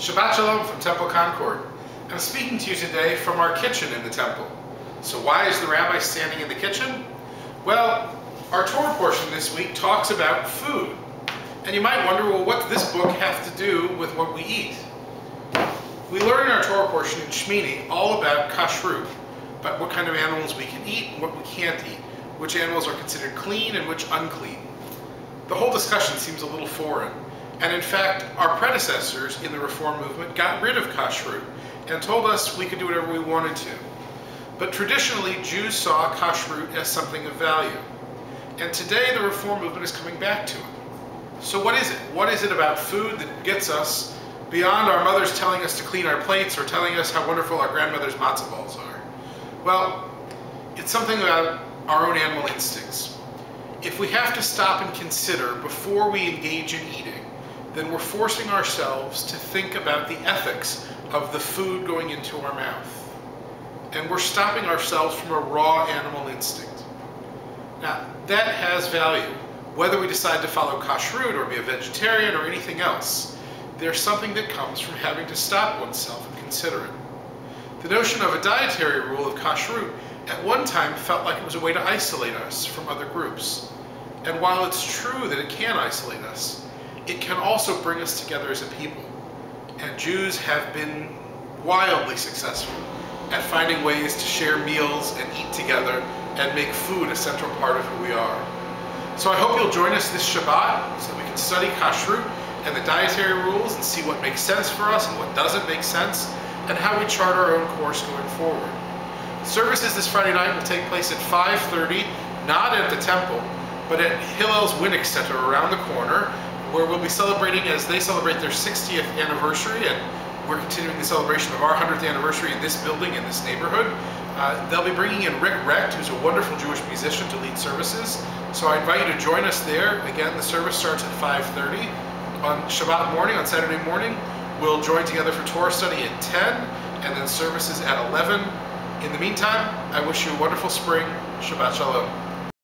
Shabbat Shalom from Temple Concord. I'm speaking to you today from our kitchen in the temple. So why is the rabbi standing in the kitchen? Well, our Torah portion this week talks about food. And you might wonder, well, what does this book have to do with what we eat? We learn in our Torah portion in Shemini all about Kashrut, about what kind of animals we can eat and what we can't eat, which animals are considered clean and which unclean. The whole discussion seems a little foreign. And in fact, our predecessors in the Reform movement got rid of Kashrut and told us we could do whatever we wanted to. But traditionally, Jews saw Kashrut as something of value. And today, the Reform movement is coming back to it. So what is it? What is it about food that gets us beyond our mothers telling us to clean our plates or telling us how wonderful our grandmother's matzo balls are? Well, it's something about our own animal instincts. If we have to stop and consider before we engage in eating, then we're forcing ourselves to think about the ethics of the food going into our mouth. And we're stopping ourselves from a raw animal instinct. Now, that has value. Whether we decide to follow Kashrut or be a vegetarian or anything else, there's something that comes from having to stop oneself and consider it. The notion of a dietary rule of Kashrut at one time felt like it was a way to isolate us from other groups. And while it's true that it can isolate us, it can also bring us together as a people. And Jews have been wildly successful at finding ways to share meals and eat together and make food a central part of who we are. So I hope you'll join us this Shabbat so that we can study Kashrut and the dietary rules and see what makes sense for us and what doesn't make sense, and how we chart our own course going forward. Services this Friday night will take place at 5:30, not at the temple, but at Hillel's Winnick Center around the corner, where we'll be celebrating as they celebrate their 60th anniversary, and we're continuing the celebration of our 100th anniversary in this building, in this neighborhood. They'll be bringing in Rick Recht, who's a wonderful Jewish musician, to lead services. So I invite you to join us there. Again, the service starts at 5:30. On Shabbat morning, on Saturday morning, we'll join together for Torah study at 10, and then services at 11. In the meantime, I wish you a wonderful spring. Shabbat Shalom.